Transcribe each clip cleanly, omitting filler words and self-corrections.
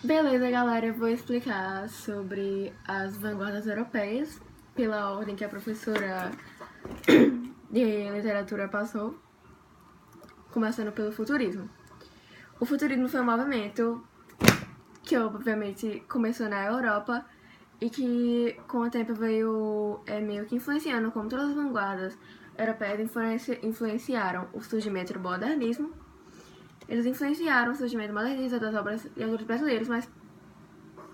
Beleza, galera, eu vou explicar sobre as vanguardas europeias, pela ordem que a professora de literatura passou, começando pelo futurismo. O futurismo foi um movimento que, obviamente, começou na Europa e que, com o tempo, veio meio que influenciando, como todas as vanguardas europeias influenciaram o surgimento do modernismo. Eles influenciaram o surgimento modernista das obras de autores brasileiros, mas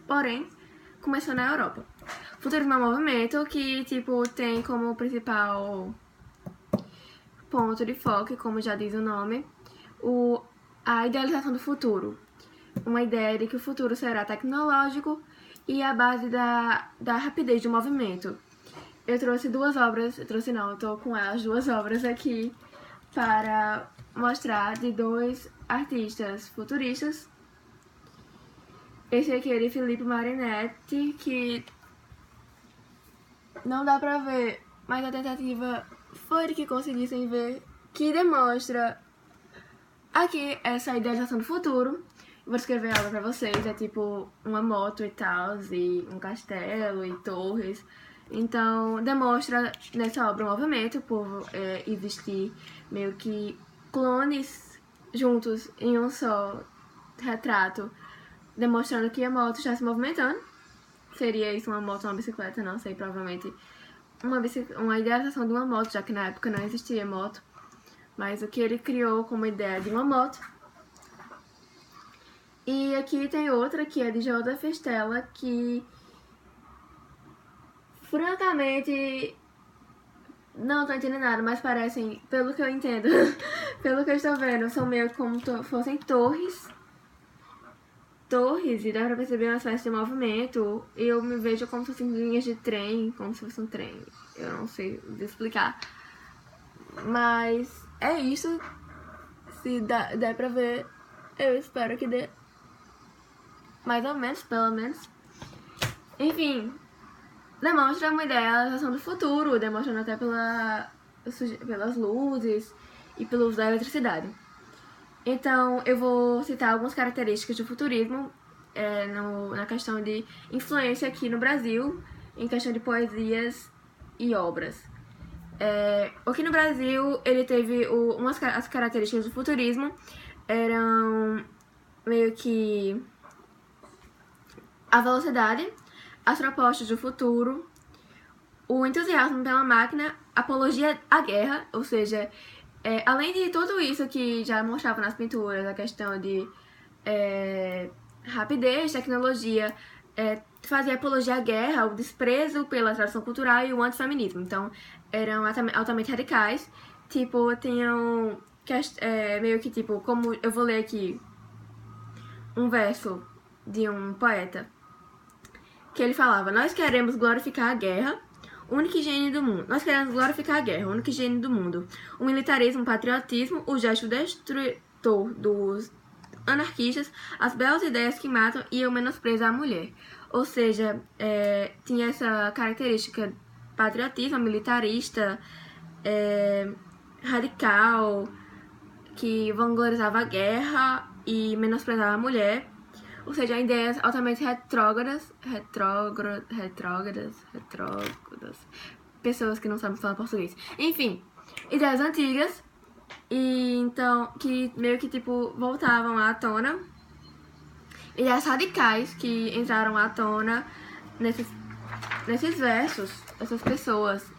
porém, começou na Europa. O futurismo é um movimento que, tem como principal ponto de foco, como já diz o nome, a idealização do futuro. Uma ideia de que o futuro será tecnológico e a base da rapidez do movimento. Eu trouxe eu tô com as duas obras aqui para mostrar de dois artistas futuristas. Esse aqui é de Filippo Marinetti, que não dá pra ver, mas a tentativa foi de que conseguissem ver, que demonstra aqui essa idealização do futuro. Vou escrever algo pra vocês, é tipo uma moto e tal, e um castelo e torres. Então, demonstra nessa obra um movimento por existir meio que clones juntos em um só retrato, demonstrando que a moto está se movimentando. Seria isso uma moto ou uma bicicleta? Não sei, provavelmente uma idealização de uma moto, já que na época não existia moto. Mas o que ele criou como ideia de uma moto. E aqui tem outra que é de Joseph Stella, que francamente não tô entendendo nada, mas parecem, pelo que eu entendo, pelo que eu estou vendo, são meio como fossem torres, e dá pra perceber uma espécie de movimento. E eu me vejo como se fossem linhas de trem, como se fosse um trem. Eu não sei explicar. Mas é isso. Se der pra ver, eu espero que dê. Mais ou menos, pelo menos. Enfim, demonstra uma idealização do futuro, demonstrando até pelas luzes e pelo uso da eletricidade. Então, eu vou citar algumas características do futurismo na questão de influência aqui no Brasil, em questão de poesias e obras. Aqui no Brasil, ele teve as características do futurismo eram meio que a velocidade, as propostas do futuro, o entusiasmo pela máquina, apologia à guerra, ou seja, além de tudo isso que já mostrava nas pinturas, a questão de rapidez, tecnologia, fazia apologia à guerra, o desprezo pela tradição cultural e o antifeminismo. Então, eram altamente radicais. Tipo, tinham meio que tipo, como eu vou ler aqui um verso de um poeta, que ele falava: nós queremos glorificar a guerra, o único gênio do mundo. Nós queremos glorificar a guerra, o único gênio do mundo. O militarismo, o patriotismo, o gesto destrutor dos anarquistas, as belas ideias que matam e o menosprezo à mulher. Ou seja, tinha essa característica patriotismo, militarista, radical, que vanglorizava a guerra e menosprezava a mulher. Ou seja, ideias altamente retrógradas. Pessoas que não sabem falar português. Enfim, ideias antigas. E então, que meio que tipo voltavam à tona. Ideias radicais que entraram à tona nesses versos, essas pessoas.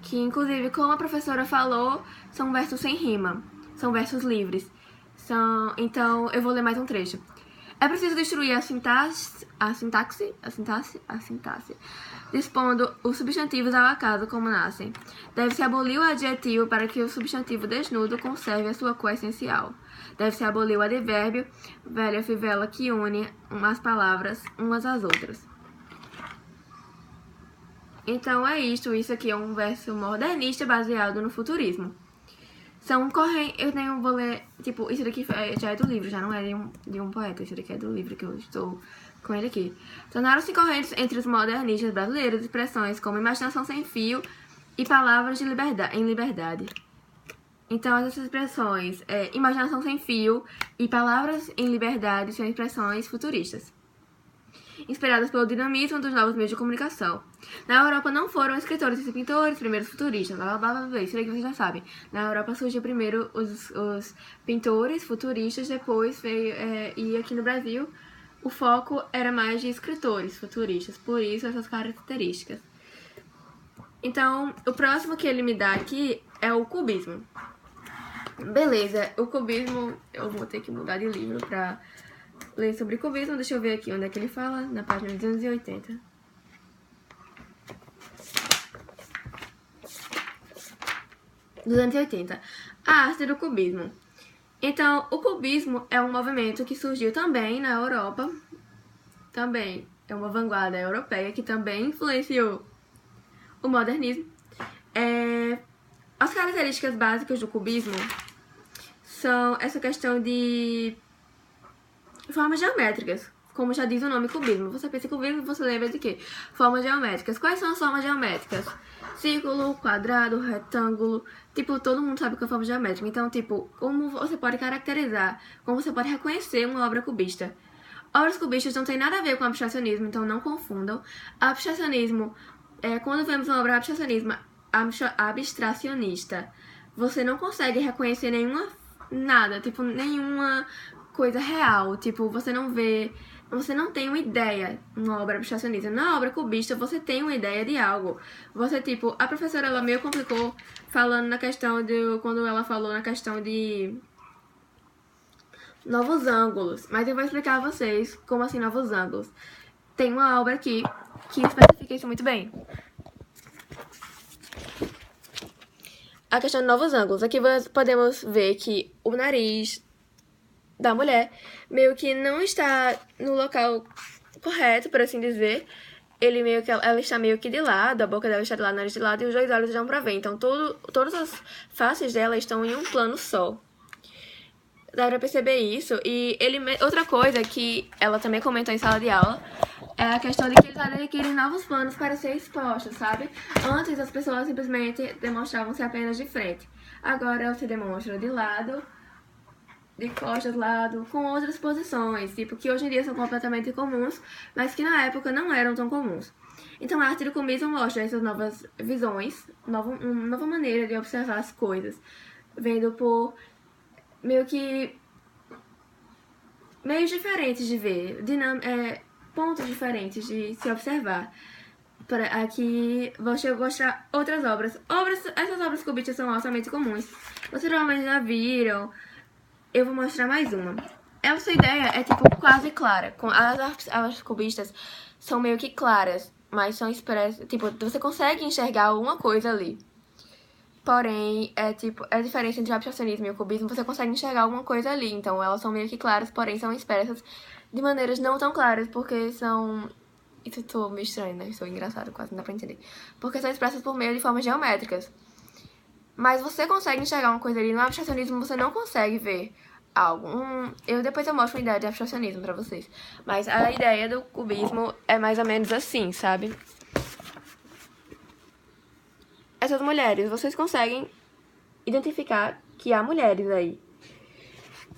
Que inclusive, como a professora falou, são versos sem rima. São versos livres. Então, eu vou ler mais um trecho. É preciso destruir a sintaxe, dispondo os substantivos ao acaso como nascem. Deve-se abolir o adjetivo para que o substantivo desnudo conserve a sua cor essencial. Deve-se abolir o advérbio, velha fivela que une as palavras umas às outras. Então é isso aqui é um verso modernista baseado no futurismo. São correntes, eu vou ler, tipo, isso daqui já é do livro, já não é de um poeta, isso daqui é do livro que eu estou com ele aqui. Tornaram-se correntes entre os modernistas brasileiros expressões como imaginação sem fio e palavras em liberdade. Então, essas expressões, imaginação sem fio e palavras em liberdade são expressões futuristas, inspiradas pelo dinamismo dos novos meios de comunicação. Na Europa não foram escritores e pintores primeiros futuristas, blá blá blá blá, isso aí que vocês já sabem. Na Europa surgiu primeiro os pintores futuristas, depois veio, e aqui no Brasil o foco era mais de escritores futuristas, por isso essas características. Então, o próximo que ele me dá aqui é o cubismo. Beleza, o cubismo, eu vou ter que mudar de livro pra ler sobre cubismo. Deixa eu ver aqui onde é que ele fala, na página 280. A arte do cubismo. Então, o cubismo é um movimento que surgiu também na Europa. Também é uma vanguarda europeia que também influenciou o modernismo. As características básicas do cubismo são essa questão de formas geométricas, como já diz o nome cubismo. Você pensa em cubismo, você lembra de quê? Formas geométricas. Quais são as formas geométricas? Círculo, quadrado, retângulo. Tipo, todo mundo sabe o que é forma geométrica. Então, tipo, como você pode caracterizar, como você pode reconhecer uma obra cubista? Obras cubistas não tem nada a ver com abstracionismo, então não confundam. Abstracionismo, quando vemos uma obra abstracionista, você não consegue reconhecer nada, tipo, nenhuma coisa real, tipo, você não tem uma ideia numa obra abstracionista. Na obra cubista, você tem uma ideia de algo. Você, tipo, a professora, ela meio complicou falando na questão quando ela falou na questão de novos ângulos, mas eu vou explicar a vocês como assim novos ângulos. Tem uma obra aqui que especifica isso muito bem. A questão de novos ângulos. Aqui podemos ver que o nariz da mulher meio que não está no local correto, por assim dizer. Ela está meio que de lado, a boca dela está de lado, o nariz de lado e os dois olhos dão pra ver. Então, todas as faces dela estão em um plano só. Dá pra perceber isso. E outra coisa que ela também comentou em sala de aula é a questão de que eles adquirem novos planos para ser expostos, sabe? Antes as pessoas simplesmente demonstravam-se apenas de frente. Agora ela se demonstra de lado, de costas, lado, com outras posições, tipo, que hoje em dia são completamente comuns, mas que na época não eram tão comuns. Então a arte do cubismo mostra essas novas visões, uma nova maneira de observar as coisas, vendo por meios diferentes de ver, pontos diferentes de se observar. Aqui vou mostrar outras obras. Essas obras cubistas são altamente comuns. Vocês provavelmente já viram. Eu vou mostrar mais uma. Essa ideia é tipo quase clara. As cubistas são meio que claras, mas são expressas. Tipo, você consegue enxergar alguma coisa ali. Porém, é diferente entre o abstracionismo e o cubismo, você consegue enxergar alguma coisa ali. Então, elas são meio que claras, porém são expressas de maneiras não tão claras, porque são... Isso tô meio estranho, né? Sou engraçado, quase não dá pra entender. Porque são expressas por meio de formas geométricas. Mas você consegue enxergar uma coisa ali. No abstracionismo, você não consegue ver algo. Depois eu mostro uma ideia de abstracionismo pra vocês. Mas a ideia do cubismo é mais ou menos assim, sabe? Essas mulheres, vocês conseguem identificar que há mulheres aí.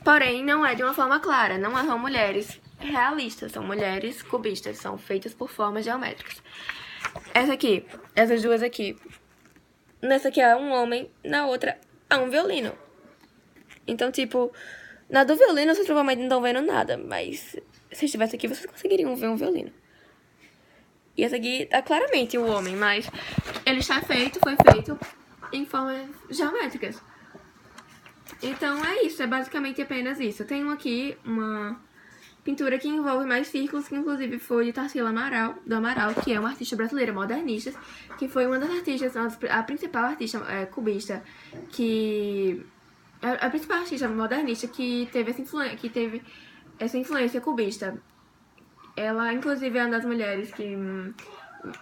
Porém, não é de uma forma clara. Não são mulheres realistas, são mulheres cubistas. São feitas por formas geométricas. Essas duas aqui. Nessa aqui há um homem, na outra há um violino. Então, tipo, na do violino vocês provavelmente não estão vendo nada, mas se estivesse aqui vocês conseguiriam ver um violino. E essa aqui tá claramente o homem, mas ele foi feito em formas geométricas. Então é isso, é basicamente apenas isso. Tenho aqui uma pintura que envolve mais círculos, que inclusive foi de Tarsila do Amaral, que é uma artista brasileira modernista, que foi uma das artistas, a principal artista cubista, a principal artista modernista que teve essa influência cubista. Ela, inclusive, é uma das mulheres que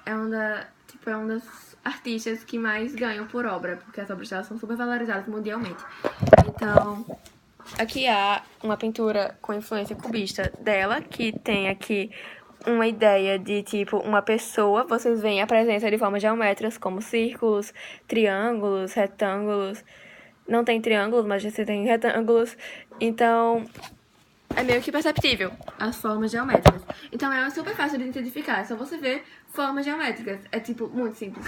é uma das artistas que mais ganham por obra, porque as obras delas são super valorizadas mundialmente. Então, aqui há uma pintura com influência cubista dela, que tem aqui uma ideia de, tipo, uma pessoa. Vocês veem a presença de formas geométricas, como círculos, triângulos, retângulos, não tem triângulos, mas você tem retângulos. Então, é meio que perceptível as formas geométricas. Então, é super fácil de identificar. É só você ver formas geométricas. É, tipo, muito simples.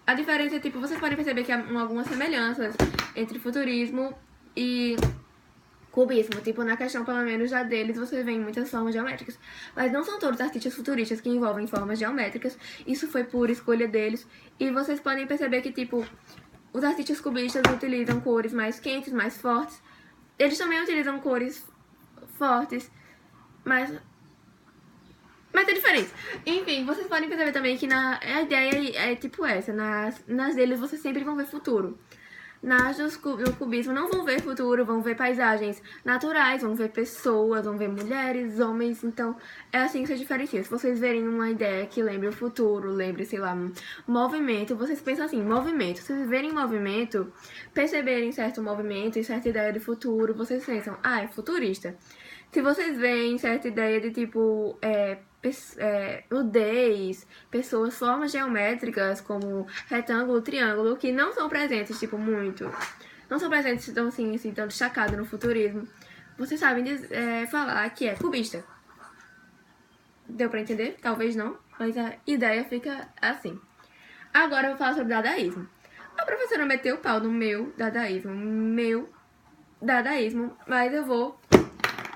A diferença é, tipo, vocês podem perceber que há algumas semelhanças entre futurismo e cubismo. Tipo, na questão, pelo menos, já deles, você vê muitas formas geométricas. Mas não são todos artistas futuristas que envolvem formas geométricas. Isso foi por escolha deles. E vocês podem perceber que, tipo, os artistas cubistas utilizam cores mais quentes, mais fortes. Eles também utilizam cores fortes, mas é diferente. Enfim, vocês podem perceber também que a ideia é tipo essa. Nas deles vocês sempre vão ver futuro. Nas do cubismo não vão ver futuro, vão ver paisagens naturais, vão ver pessoas, vão ver mulheres, homens. Então, é assim que se diferencia. Se vocês verem uma ideia que lembre o futuro, lembre, sei lá, movimento, vocês pensam assim, movimento. Se vocês verem movimento, perceberem certo movimento e certa ideia de futuro, vocês pensam, é futurista. Se vocês veem certa ideia de tipo, nudez, pessoas, formas geométricas como retângulo, triângulo, que não são presentes, tipo, muito. Não são presentes tão assim, tão destacados no futurismo. Vocês sabem falar que é cubista. Deu pra entender? Talvez não, mas a ideia fica assim. Agora eu vou falar sobre dadaísmo. A professora meteu o pau no meu dadaísmo, mas eu vou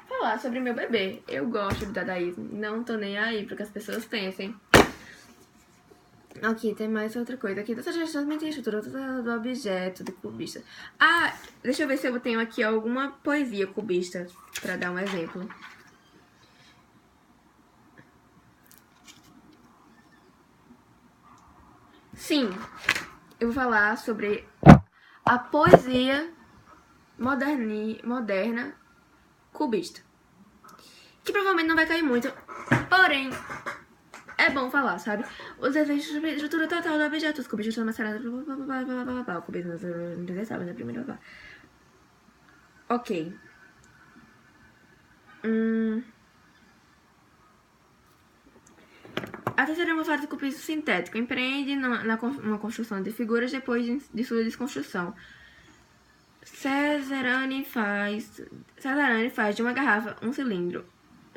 falar sobre meu bebê. Eu gosto de dadaísmo. Não tô nem aí porque as pessoas pensem. Aqui tem mais outra coisa. Aqui dessa justamente a estrutura do objeto do cubista. Deixa eu ver se eu tenho aqui alguma poesia cubista pra dar um exemplo. Sim, eu vou falar sobre a poesia moderna cubista. Que provavelmente não vai cair muito, porém, é bom falar, sabe? Os efeitos de estrutura total do objeto, os cubistas são macerados, o cubismo não sabe, né? Primeiro, ok. A terceira é uma fase do cubismo sintético. Empreende na construção de figuras depois de sua desconstrução. Cesarani faz de uma garrafa um cilindro.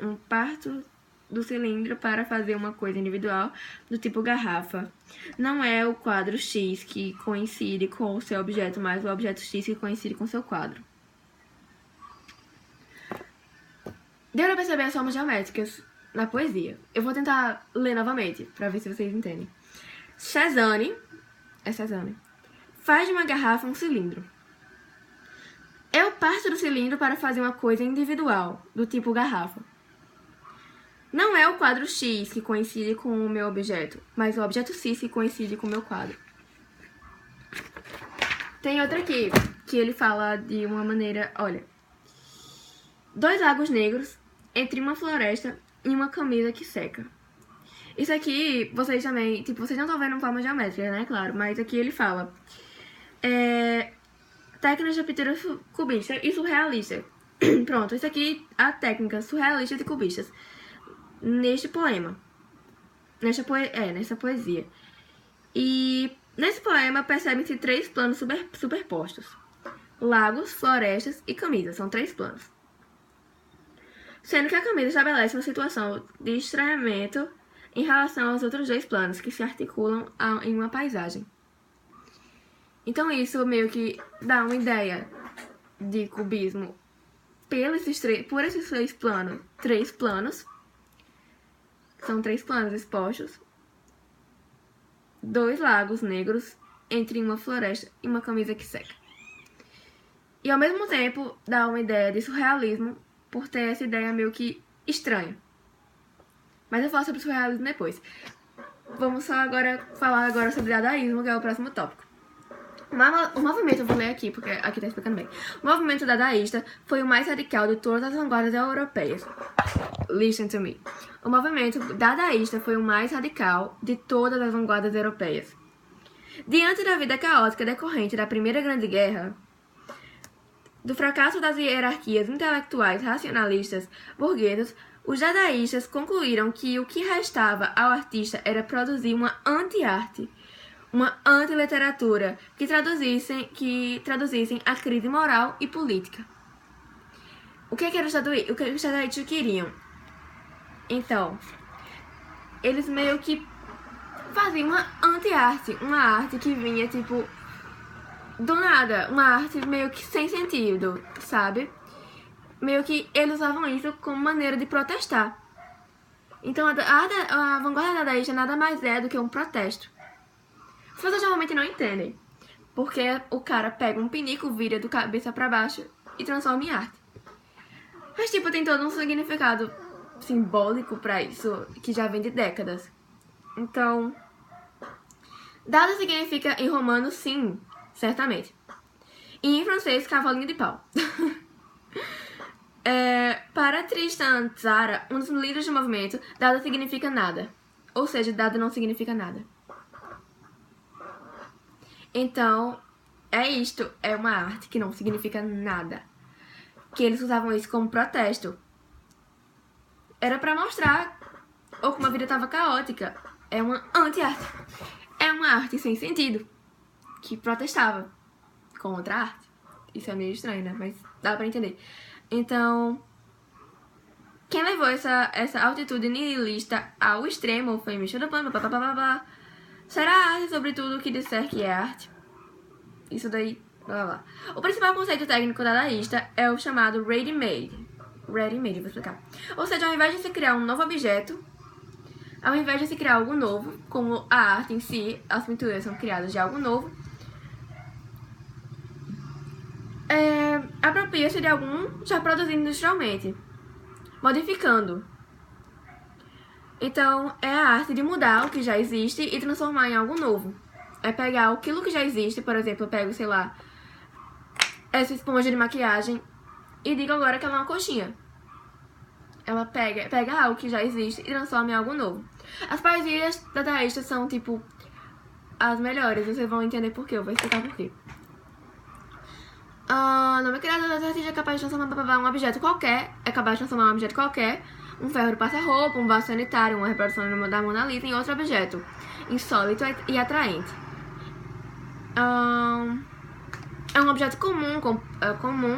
Um parto do cilindro para fazer uma coisa individual do tipo garrafa. Não é o quadro X que coincide com o seu objeto, mas o objeto X que coincide com o seu quadro. Deu pra perceber as formas geométricas na poesia. Eu vou tentar ler novamente, pra ver se vocês entendem. Cezanne faz de uma garrafa um cilindro. Eu parto do cilindro para fazer uma coisa individual, do tipo garrafa. Não é o quadro X que coincide com o meu objeto, mas o objeto X que coincide com o meu quadro. Tem outra aqui, que ele fala de uma maneira, olha. 2 lagos negros entre uma floresta e uma camisa que seca. Isso aqui, vocês também, tipo, vocês não estão vendo forma geométrica, né, claro, mas aqui ele fala técnicas de pintura cubista e surrealista. Pronto, isso aqui é a técnica surrealista de cubistas. Neste poema. Nessa poesia. E nesse poema percebem-se 3 planos superpostos. Lagos, florestas e camisa. São 3 planos. Sendo que a camisa estabelece uma situação de estranhamento em relação aos outros 2 planos que se articulam em uma paisagem. Então isso meio que dá uma ideia de cubismo por esses 3 planos. 3 planos. São 3 planos expostos. 2 lagos negros entre uma floresta e uma camisa que seca. E ao mesmo tempo dá uma ideia de surrealismo por ter essa ideia meio que estranha. Mas eu falo sobre surrealismo depois. Vamos só falar sobre dadaísmo, que é o próximo tópico. O movimento, eu vou ler aqui, porque aqui tá explicando bem. O movimento dadaísta foi o mais radical de todas as vanguardas europeias. Listen to me. O movimento dadaísta foi o mais radical de todas as vanguardas europeias. Diante da vida caótica decorrente da Primeira Grande Guerra, do fracasso das hierarquias intelectuais racionalistas burguesas, os dadaístas concluíram que o que restava ao artista era produzir uma anti-arte, uma antiliteratura que traduzissem a crise moral e política. O que era o que os dadaístas queriam? Então, eles meio que faziam uma anti-arte, uma arte que vinha, tipo, do nada, uma arte meio que sem sentido, sabe? Meio que eles usavam isso como maneira de protestar. Então, a vanguarda dadaísta nada mais é do que um protesto. As pessoas normalmente não entendem, porque o cara pega um pinico, vira do cabeça pra baixo e transforma em arte. Mas, tipo, tem todo um significado simbólico pra isso, que já vem de décadas. Então, dado significa em romano, sim, certamente. E em francês, cavalinho de pau. Para Tristan Tzara, um dos líderes do movimento, dado significa nada. Ou seja, dado não significa nada. Então, é uma arte que não significa nada. Que eles usavam isso como protesto. Era pra mostrar ou como a vida tava caótica. É uma anti-arte. É uma arte sem sentido. Que protestava contra a arte. Isso é meio estranho, né? Mas dá pra entender. Então, quem levou essa altitude nihilista ao extremo foi Michel Dupan, blá blá blá blá. Será arte sobre tudo o que disser que é arte? Isso daí, blá blá blá. O principal conceito técnico dadaísta é o chamado ready-made. Ready-made, vou explicar. Ou seja, ao invés de se criar um novo objeto, ao invés de se criar algo novo, como a arte em si, as pinturas são criadas de algo novo, apropria-se de algum já produzido industrialmente, modificando. Então, é a arte de mudar o que já existe e transformar em algo novo. É pegar aquilo que já existe, por exemplo, eu pego, sei lá, essa esponja de maquiagem e digo agora que ela é uma coxinha. Ela pega algo que já existe e transforma em algo novo. As poesias dadaístas são, tipo, as melhores. Vocês vão entender por quê, eu vou explicar por quê. Nome criado das artistas é capaz de transformar um objeto qualquer. É capaz de transformar um objeto qualquer. Um ferro de passar-roupa, um vaso sanitário, uma reprodução da Mona Lisa em outro objeto. Insólito e atraente. É um objeto comum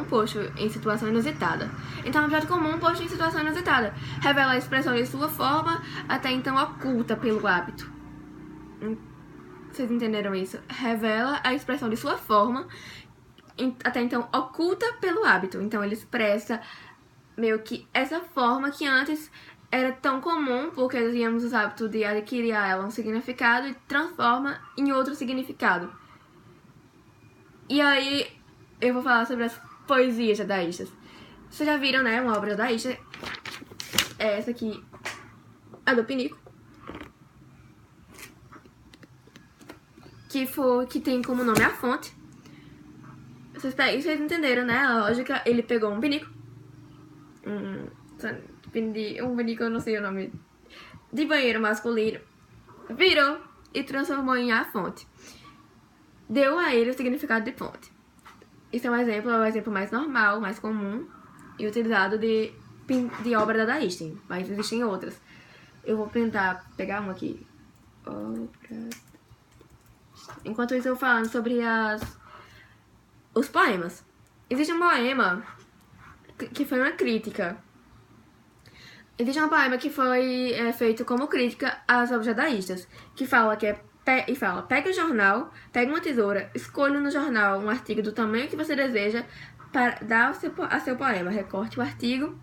posto em situação inusitada. Então, um objeto comum posto em situação inusitada revela a expressão de sua forma, até então oculta pelo hábito. Vocês entenderam isso? Revela a expressão de sua forma, até então oculta pelo hábito. Então, ele expressa meio que essa forma que antes era tão comum, porque tínhamos o hábito de adquirir a ela um significado e transforma em outro significado. E aí, eu vou falar sobre as poesias dadaístas. Vocês já viram, né, uma obra dadaísta? É essa aqui, a do Pinico. Que tem como nome a fonte. Vocês entenderam, né, a lógica? Ele pegou um pinico. Um pinico, eu não sei o nome. De banheiro masculino. Virou e transformou em a fonte. Deu a ele o significado de fonte. Isso é um exemplo mais normal, mais comum e utilizado de obra dadaísta, mas existem outras. Eu vou tentar pegar uma aqui. Enquanto isso, eu vou falando sobre os poemas. Existe um poema que foi uma crítica. Existe um poema que foi feito como crítica às obras dadaístas, que fala que pega o jornal, pega uma tesoura, escolha no jornal um artigo do tamanho que você deseja para dar a seu poema. Recorte o artigo,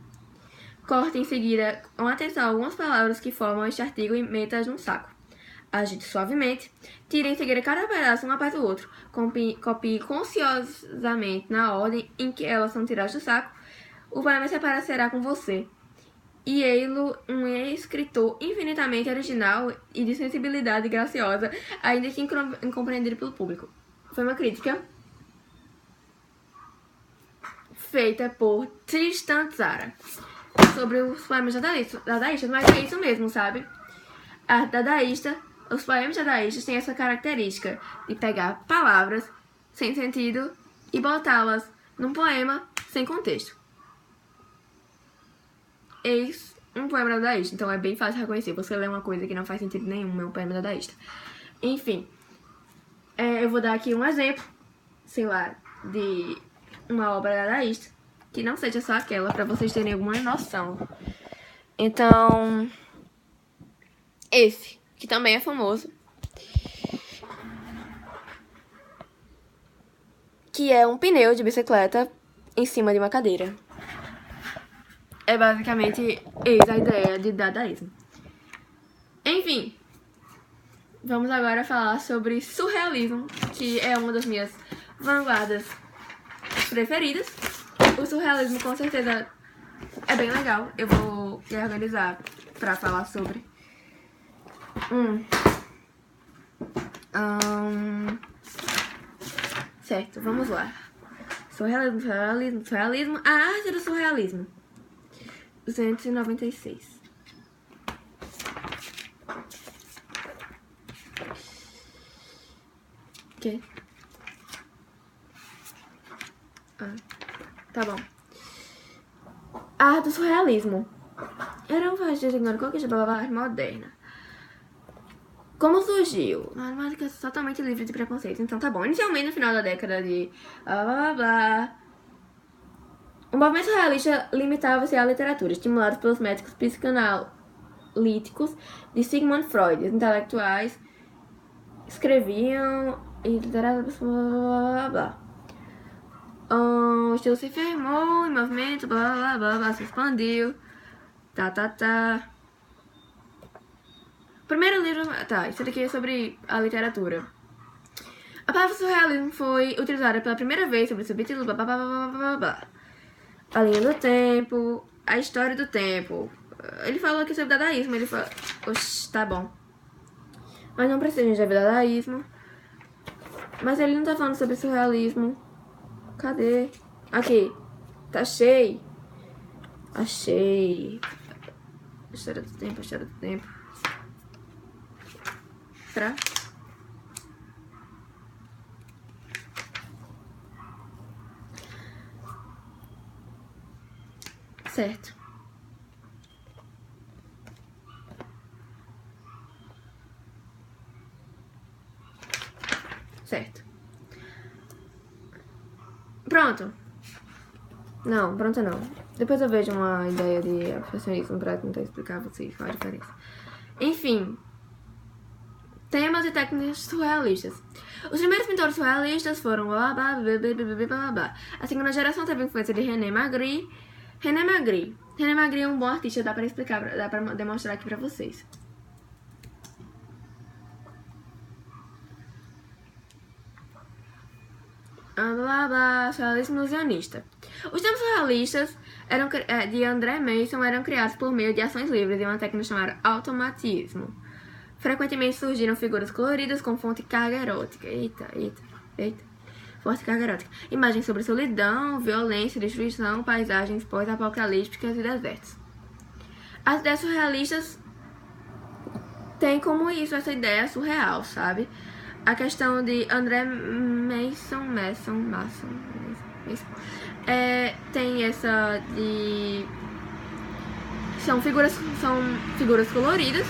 corte em seguida com atenção algumas palavras que formam este artigo e meta-as num saco. Agite suavemente, tire em seguida cada pedaço um após o outro, copie conscienciosamente na ordem em que elas são tiradas do saco. O poema se aparecerá com você. E ele, um escritor infinitamente original e de sensibilidade graciosa, ainda que incompreendido pelo público. Foi uma crítica feita por Tristan Tzara sobre os poemas dadaístas, mas é isso mesmo, sabe? Os poemas dadaístas têm essa característica de pegar palavras sem sentido e botá-las num poema sem contexto. Eis um poema dadaísta, então é bem fácil reconhecer. Você lê uma coisa que não faz sentido nenhum, é um poema dadaísta. Enfim, Eu vou dar aqui um exemplo, sei lá, de uma obra dadaísta, que não seja só aquela, pra vocês terem alguma noção. Então, esse, que também é famoso, que é um pneu de bicicleta em cima de uma cadeira. É basicamente eis a ideia de dadaísmo. Enfim, vamos agora falar sobre surrealismo, que é uma das minhas vanguardas preferidas. O surrealismo com certeza é bem legal. Eu vou me organizar pra falar sobre. Certo, vamos lá. Surrealismo. A arte do surrealismo. 296. Que? Tá bom. A arte do surrealismo. Era um fascista de arte moderna. Como surgiu? Uma temática totalmente livre de preconceito. Então tá bom. Inicialmente no final da década de o movimento surrealista limitava-se à literatura, estimulado pelos métodos psicanalíticos de Sigmund Freud. Os intelectuais escreviam e literatura o estilo se firmou, o movimento se expandiu. Primeiro livro... isso daqui é sobre a literatura. A palavra surrealismo foi utilizada pela primeira vez sobre o subtítulo a linha do tempo, a história do tempo. Ele falou aqui sobre dadaísmo, ele falou... Oxi, tá bom. Mas não precisa de dadaísmo. Mas ele não tá falando sobre surrealismo. Cadê? Aqui. Tá cheio. Achei. História do tempo, história do tempo. Será? Certo. Certo. Pronto. Não, pronto não. Depois eu vejo uma ideia de abstracionismo pra tentar explicar a vocês qual é a diferença. Enfim. Temas e técnicas surrealistas. Os primeiros pintores surrealistas foram A segunda geração teve influência de René Magritte. René Magritte é um bom artista, dá pra explicar, dá pra demonstrar aqui pra vocês. Surrealismo ilusionista. Os termos surrealistas de André Mason eram criados por meio de ações livres e uma técnica chamada automatismo. Frequentemente surgiram figuras coloridas com fonte carga erótica. Eita. Forte carga erótica. Imagens sobre solidão, violência, destruição, paisagens pós-apocalípticas e desertos. As ideias surrealistas têm como isso essa ideia surreal, sabe? A questão de André Mason tem essa de... São figuras coloridas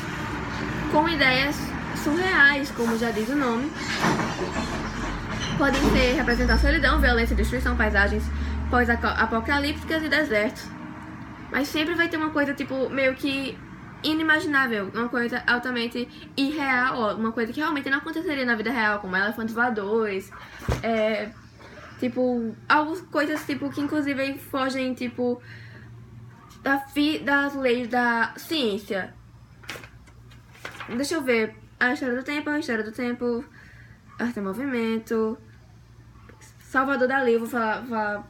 com ideias surreais, como já diz o nome. Podem representar solidão, violência, destruição, paisagens pós-apocalípticas e desertos. Mas sempre vai ter uma coisa, tipo, meio que inimaginável, uma coisa altamente irreal, uma coisa que realmente não aconteceria na vida real, como elefantes voadores, tipo, coisas tipo que inclusive fogem, tipo, das leis da ciência. Deixa eu ver. A história do tempo, arte e movimento. Salvador Dalí, eu vou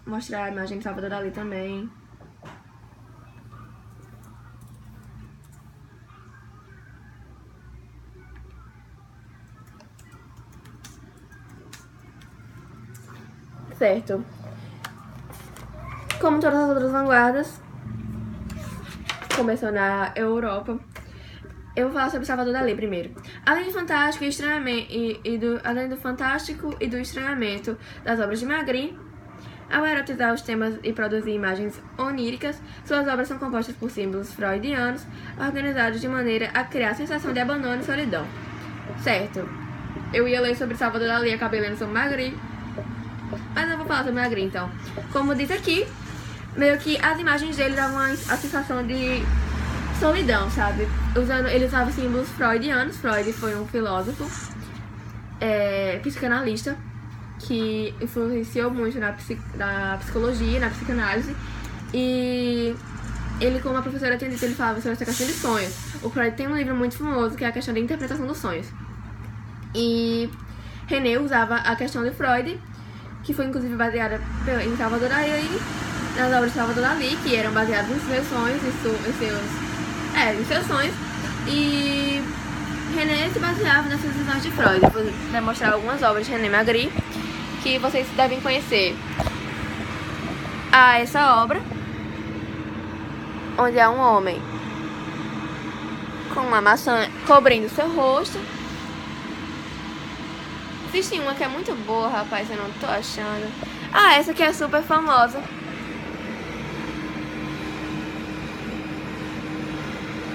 mostrar a imagem de Salvador Dalí também. Certo. Como todas as outras vanguardas, começou na Europa. Eu vou falar sobre Salvador Dalí primeiro. Além do fantástico e do estranhamento das obras de Magritte, ao erotizar os temas e produzir imagens oníricas, suas obras são compostas por símbolos freudianos, organizados de maneira a criar a sensação de abandono e solidão. Certo. Eu ia ler sobre Salvador Dalí, acabei lendo sobre Magritte. Mas eu vou falar sobre Magritte, então. Como diz aqui, meio que as imagens dele davam a sensação de solidão, sabe? Ele usava símbolos freudianos. Freud foi um filósofo, psicanalista, que influenciou muito na psicologia, na psicanálise. E ele, como a professora tinha dito, ele falava sobre essa questão de sonhos. O Freud tem um livro muito famoso que é a questão da interpretação dos sonhos. E René usava a questão de Freud, que foi inclusive baseada em Salvador Dalí, nas obras de Salvador Dalí, que eram baseadas em seus sonhos, em seus sonhos. E René se baseava nessas visões de Freud. Eu vou demonstrar algumas obras de René Magritte que vocês devem conhecer. Essa obra, onde há um homem com uma maçã cobrindo seu rosto. Existe uma que é muito boa, rapaz, eu não tô achando. Essa aqui é super famosa.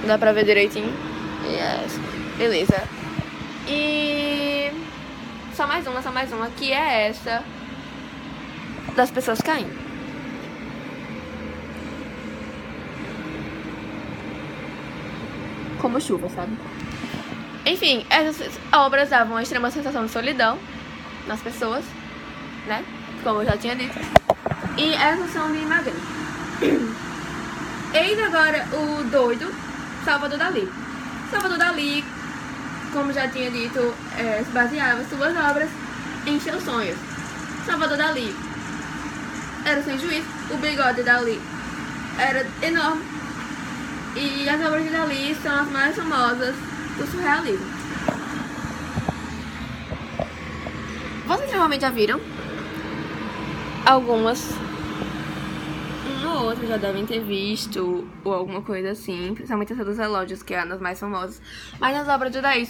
Dá pra ver direitinho? Yes. Beleza. E só mais uma, que é essa das pessoas caindo. Como chuva, sabe? Enfim, essas obras davam uma extrema sensação de solidão nas pessoas, né? Como eu já tinha dito. E essas são de Magritte. Eis agora o doido Salvador Dalí. Salvador Dalí, como já tinha dito, se baseava suas obras em seus sonhos. Salvador Dalí era sem juízo, o bigode de Dalí era enorme. E as obras de Dalí são as mais famosas do surrealismo. Vocês provavelmente já viram algumas. Um ou outro já devem ter visto, ou alguma coisa assim, principalmente essa dos relógios, que é uma das mais famosas. Mas as obras do Dalí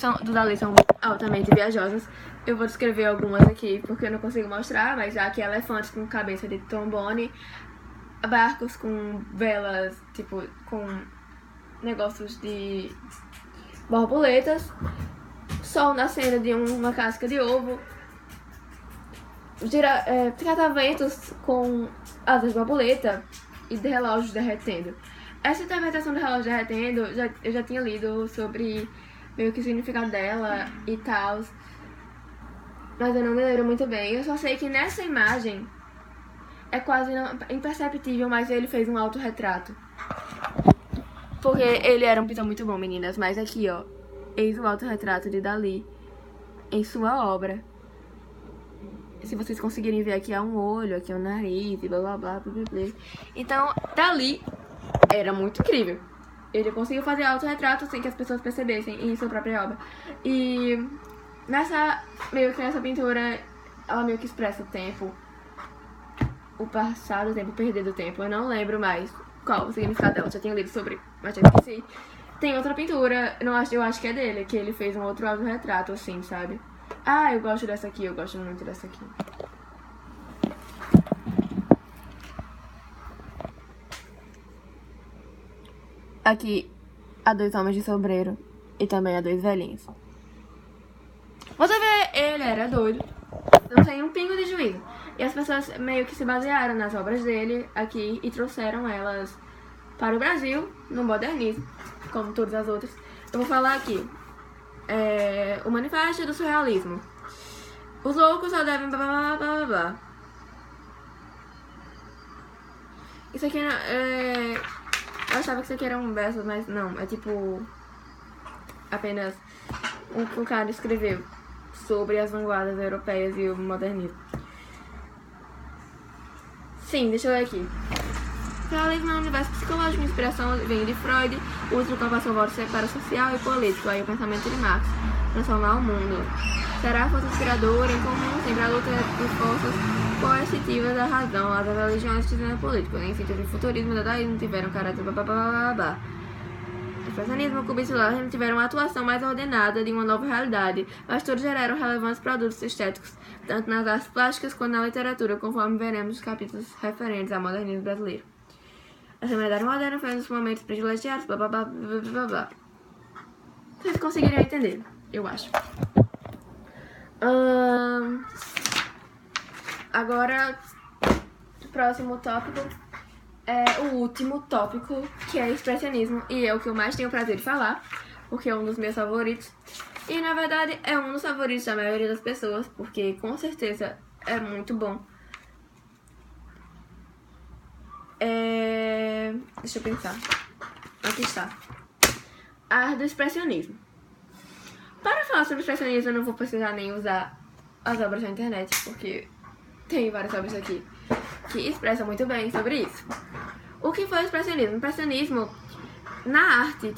são altamente viajosas. Eu vou descrever algumas aqui, porque eu não consigo mostrar, mas já aqui elefantes com cabeça de trombone, barcos com velas, tipo, com negócios de borboletas, sol nascendo de uma casca de ovo, cataventos com asas de borboleta e de relógios derretendo. Essa interpretação do relógio derretendo, eu já tinha lido sobre meio que o significado dela e tal, mas eu não me lembro muito bem. Eu só sei que nessa imagem é quase imperceptível, mas ele fez um autorretrato. Porque ele era um pintor muito bom, meninas. Mas aqui, ó, eis o autorretrato de Dalí em sua obra. Se vocês conseguirem ver, aqui há um olho, aqui há um nariz, e blá blá blá blá blá. Então, Dalí era muito incrível. Ele conseguiu fazer autorretrato sem que as pessoas percebessem em sua própria obra. E meio que nessa pintura, ela meio que expressa o tempo, o passado, o tempo perdido, o tempo. Eu não lembro mais qual o significado dela, já tinha lido sobre, mas já esqueci. Tem outra pintura, eu acho que é dele, que ele fez um outro autorretrato, assim, sabe? Eu gosto dessa aqui, eu gosto muito dessa aqui. Aqui, há dois homens de sombreiro e também há dois velhinhos. Você vê, ele era doido, não tem um pingo de juízo. E as pessoas meio que se basearam nas obras dele aqui e trouxeram elas para o Brasil, no modernismo, como todas as outras. Eu vou falar aqui. O Manifesto do Surrealismo. Os loucos só devem blá blá blá blá blá. Isso aqui eu achava que isso aqui era um verso, mas não. É tipo apenas um cara escreveu sobre as vanguardas europeias e o modernismo. Sim, deixa eu ver aqui. Surrealismo é um universo psicológico, a inspiração vem de Freud, usa o compasso para social e político, aí o pensamento de Marx, transformar o mundo. Será a força inspiradora, em comum, sempre a luta por forças coercitivas da razão, as religiões e o político, nem sentido de futurismo e dadaísmo tiveram caráter blá. O expressionismo, o cubismo e o larrismo tiveram uma atuação mais ordenada de uma nova realidade, mas todos geraram relevantes produtos estéticos, tanto nas artes plásticas quanto na literatura, conforme veremos nos capítulos referentes ao modernismo brasileiro. A Assembleia Moderna foi um dos momentos privilegiados, blá blá blá blá blá blá. Vocês conseguiriam entender, eu acho. Agora, o próximo tópico é o último tópico, que é expressionismo, e é o que eu mais tenho prazer de falar, porque é um dos meus favoritos. E, na verdade, é um dos favoritos da maioria das pessoas, porque, com certeza, é muito bom. Deixa eu pensar. Aqui está. A arte do expressionismo. Para falar sobre expressionismo, eu não vou precisar nem usar as obras da internet, porque tem várias obras aqui que expressam muito bem sobre isso. O que foi o expressionismo? O expressionismo, na arte,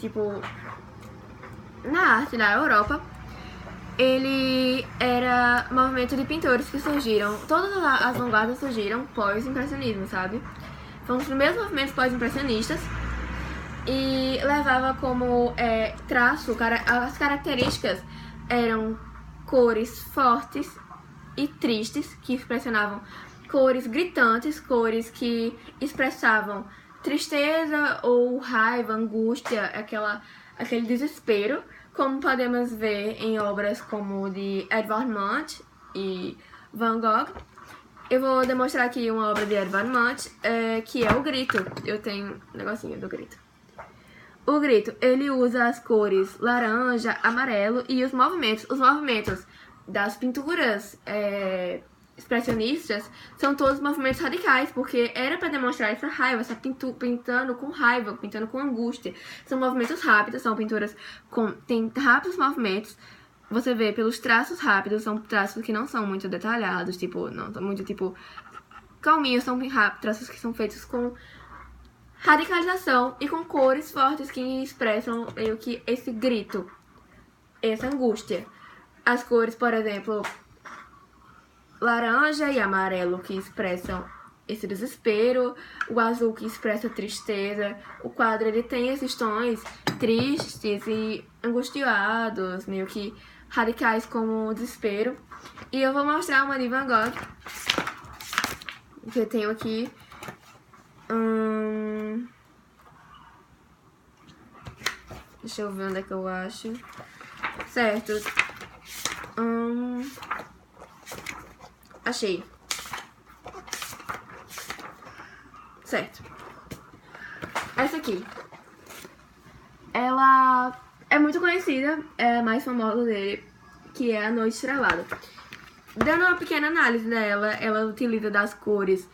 na arte da Europa, ele era movimento de pintores que surgiram, todas as vanguardas surgiram pós-impressionismo, sabe? Foi um dos primeiros movimentos pós-impressionistas e levava como traço, as características eram cores fortes e tristes, que expressionavam cores gritantes, cores que expressavam tristeza ou raiva, angústia, aquele desespero, como podemos ver em obras como de Edvard Munch e Van Gogh. Eu vou demonstrar aqui uma obra de Edvard Munch, que é o Grito. Eu tenho um negocinho do Grito. O Grito, ele usa as cores laranja, amarelo e os movimentos das pinturas expressionistas são todos movimentos radicais, porque era para demonstrar essa raiva, pintando com raiva, pintando com angústia. São movimentos rápidos, são pinturas tem rápidos movimentos. Você vê pelos traços rápidos, são traços que não são muito detalhados, não são muito calminhos, são traços que são feitos com radicalização e com cores fortes que expressam meio que esse grito, essa angústia. As cores, por exemplo, laranja e amarelo, que expressam esse desespero, o azul que expressa tristeza. O quadro ele tem esses tons tristes e angustiados, meio que radicais como o desespero. E eu vou mostrar uma de Van Gogh, que eu tenho aqui. Deixa eu ver onde é que eu acho. Certo. Achei. Certo. Essa aqui. Ela é muito conhecida, é a mais famosa dele, que é A Noite Estrelada. Dando uma pequena análise dela, ela utiliza das cores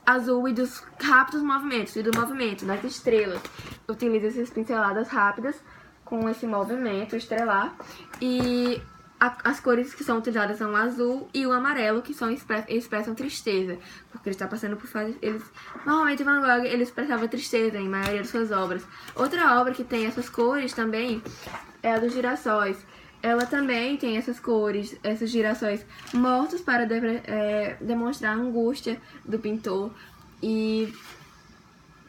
azul e dos rápidos movimentos, e do movimento das estrelas. Utiliza essas pinceladas rápidas com esse movimento estelar. E as cores que são utilizadas são o azul e o amarelo, que expressam tristeza, porque ele está passando por fases. Normalmente Van Gogh ele expressava tristeza em maioria de suas obras. Outra obra que tem essas cores também é a dos girassóis. Ela também tem essas cores, esses girassóis mortos para demonstrar a angústia do pintor. E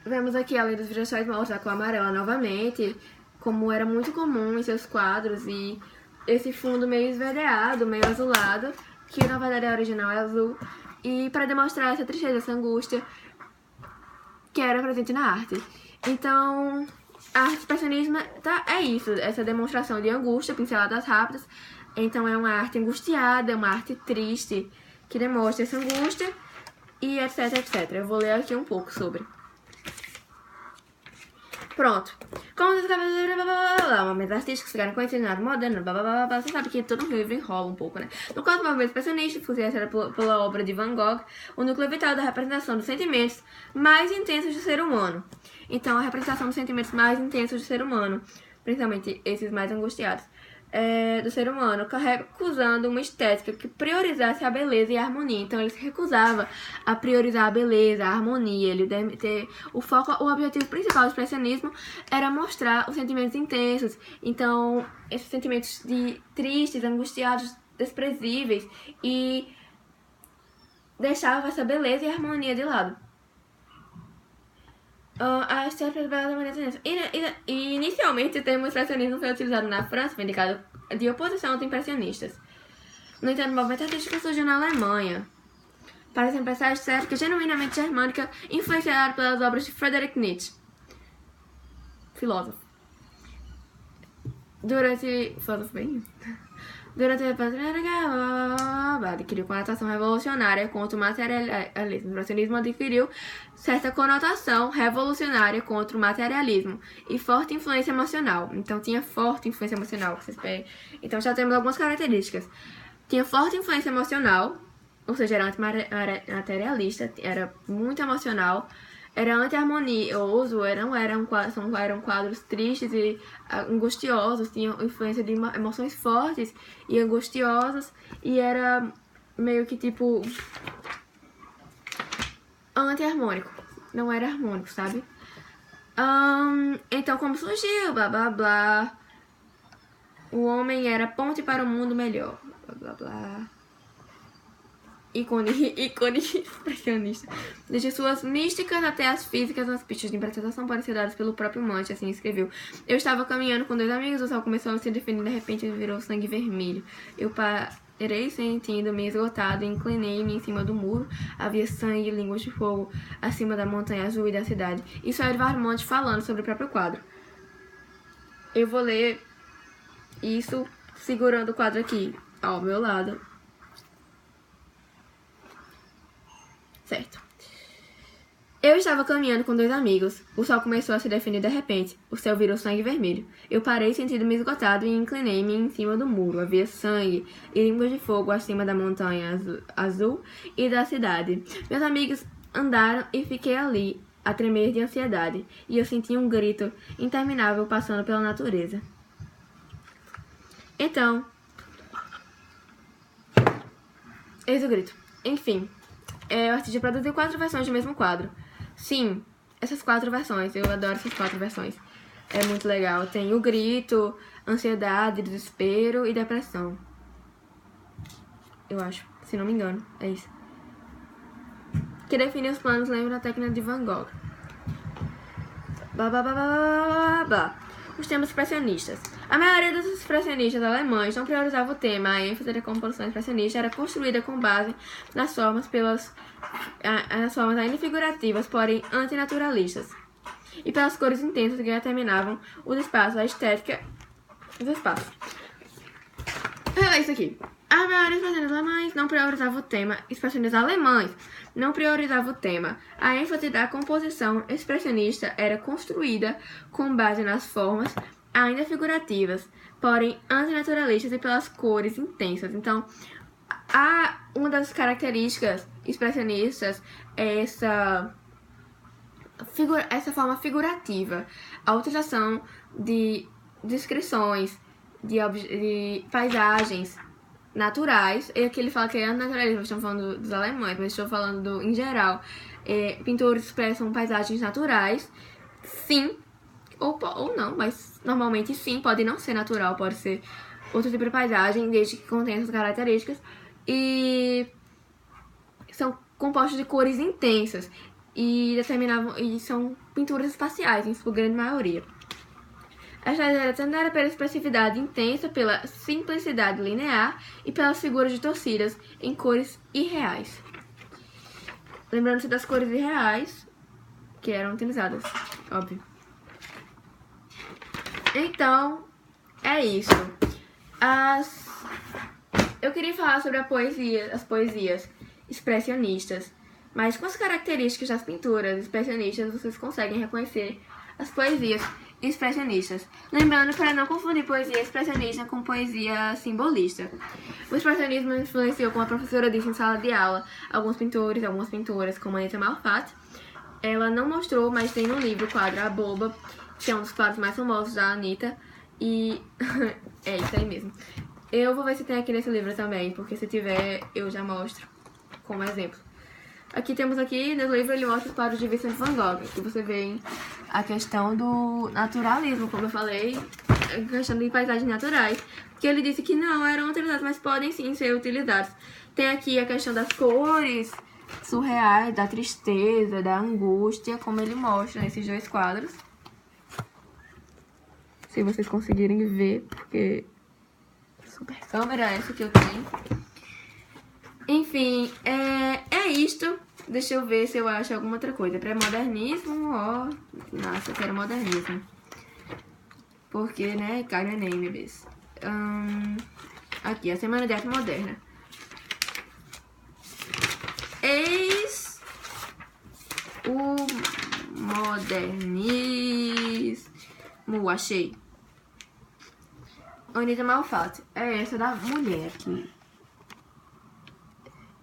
vemos aqui, além dos girassóis mortos, a cor amarela novamente, como era muito comum em seus quadros, e esse fundo meio esverdeado, meio azulado, que na verdade a original é azul, e para demonstrar essa tristeza, essa angústia que era presente na arte. Então, a arte expressionista é isso, essa demonstração de angústia, pinceladas rápidas. Então é uma arte angustiada, é uma arte triste, que demonstra essa angústia, e etc, etc. Eu vou ler aqui um pouco sobre. Pronto. Como os movimentos artísticos ficaram conhecidos na arte moderna, você sabe que todo um livro enrola um pouco, né? No caso do movimento expressionista, influenciado pela obra de Van Gogh, o núcleo vital da representação dos sentimentos mais intensos do ser humano. Então, a representação dos sentimentos mais intensos do ser humano, principalmente esses mais angustiados, do ser humano, recusando uma estética que priorizasse a beleza e a harmonia. Então ele se recusava a priorizar a beleza, a harmonia. Ele deve ter o objetivo principal do expressionismo era mostrar os sentimentos intensos. Então, esses sentimentos tristes, angustiados, desprezíveis, e deixava essa beleza e harmonia de lado. A estética da maneira e inicialmente o termo expressionismo foi utilizado na França, foi indicado de oposição aos impressionistas. No entanto, o movimento artístico surgiu na Alemanha, para se expressar a estética genuinamente germânica, influenciada pelas obras de Friedrich Nietzsche, filósofo. Durante a adquiriu conotação revolucionária contra o materialismo. O expressionismo adquiriu certa conotação revolucionária contra o materialismo e forte influência emocional. Então, tinha forte influência emocional. Então, já temos algumas características. Tinha forte influência emocional, ou seja, era antimaterialista, era muito emocional, era anti-harmonioso, eram quadros tristes e angustiosos, tinham influência de emoções fortes e angustiosas, e era meio que tipo anti-harmônico, não era harmônico, sabe? Então, como surgiu, blá blá blá, o homem era ponte para um mundo melhor, blá blá blá. Ícone expressionista. Desde suas místicas até as físicas, as pistas de interpretação podem ser dadas pelo próprio Mancha, assim escreveu. Eu estava caminhando com 2 amigos, o sol começou a se definir, de repente virou sangue vermelho. Eu parei sentindo-me esgotado e inclinei-me em cima do muro. Havia sangue e línguas de fogo acima da montanha azul e da cidade. Isso é Edvard Munch falando sobre o próprio quadro. Eu vou ler isso segurando o quadro aqui, ao meu lado. Certo. Eu estava caminhando com 2 amigos. O sol começou a se definir de repente. O céu virou sangue vermelho. Eu parei sentindo-me esgotado e inclinei-me em cima do muro. Havia sangue e línguas de fogo acima da montanha azul e da cidade. Meus amigos andaram e fiquei ali, a tremer de ansiedade. E eu senti um grito interminável passando pela natureza. Então, eis o grito. Enfim. O artista produziu 4 versões do mesmo quadro. Sim, essas 4 versões. Eu adoro essas 4 versões. É muito legal. Tem o grito, ansiedade, desespero e depressão. Eu acho, se não me engano. É isso. Que define os planos, lembra a técnica de Van Gogh. Blá, blá, blá, blá, blá, blá. Os temas expressionistas. A maioria dos expressionistas alemães não priorizava o tema. A ênfase da composição expressionista era construída com base nas formas ainda figurativas, porém antinaturalistas, e pelas cores intensas que determinavam os espaços, a estética dos espaços. É isso aqui. A maioria dos expressionistas alemães não priorizava o tema. Expressionistas alemães não priorizava o tema. A ênfase da composição expressionista era construída com base nas formas ainda figurativas, porém antinaturalistas e pelas cores intensas. Então, uma das características expressionistas é essa forma figurativa, a utilização de descrições, de paisagens naturais. E aqui ele fala que é naturalismo, estamos falando dos alemães, mas estou falando em geral. Pintores expressam paisagens naturais, sim, ou não, mas normalmente sim, pode não ser natural, pode ser outro tipo de paisagem, desde que contenha essas características, e são compostos de cores intensas e são pinturas espaciais, em sua grande maioria. Esta era tendada pela expressividade intensa, pela simplicidade linear e pelas figuras distorcidas em cores irreais. Lembrando-se das cores irreais que eram utilizadas, óbvio. Então, é isso. Eu queria falar sobre as poesias expressionistas, mas com as características das pinturas expressionistas, vocês conseguem reconhecer as poesias expressionistas. Lembrando para não confundir poesia expressionista com poesia simbolista. O expressionismo influenciou, como a professora disse em sala de aula, alguns pintores, algumas pintoras, como Anita Malfatti. Ela não mostrou, mas tem no livro o quadro A Boba, que é um dos quadros mais famosos da Anitta. E é isso aí mesmo. Eu vou ver se tem aqui nesse livro também, porque se tiver, eu já mostro como exemplo. Temos aqui, no livro ele mostra os quadros de Vincent van Gogh, que você vê a questão do naturalismo, como eu falei, a questão de paisagens naturais, que ele disse que não eram utilizados, mas podem sim ser utilizados. Tem aqui a questão das cores surreais, da tristeza, da angústia, como ele mostra nesses 2 quadros. Se vocês conseguirem ver, porque super câmera essa que eu tenho. Enfim, é isto. Deixa eu ver se eu acho alguma outra coisa. Pré-modernismo, ó. Nossa, eu quero modernismo. Porque, né, caga nem, bebês. Aqui, a Semana de Arte Moderna. Eis o modernismo. Achei. Anita Malfatti. É essa da mulher aqui.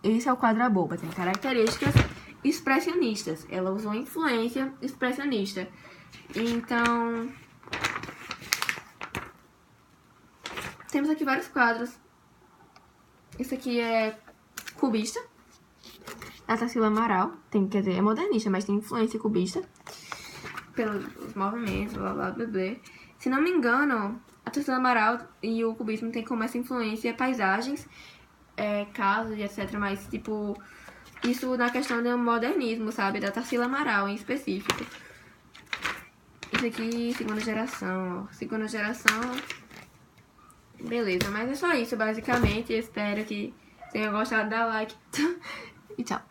Esse é o quadro boba. Tem características expressionistas. Ela usou influência expressionista. Então, temos aqui vários quadros. Esse aqui é cubista. A Tarsila Amaral. Quer dizer, é modernista, mas tem influência cubista. Pelos movimentos, blá blá blá blá. Se não me engano, a Tarsila Amaral e o cubismo tem como essa influência paisagens, casas e etc. Mas, tipo, isso na questão do modernismo, sabe? Da Tarsila Amaral em específico. Isso aqui, segunda geração, ó. Segunda geração. Beleza, mas é só isso, basicamente. Espero que tenham gostado. Dá like. E tchau.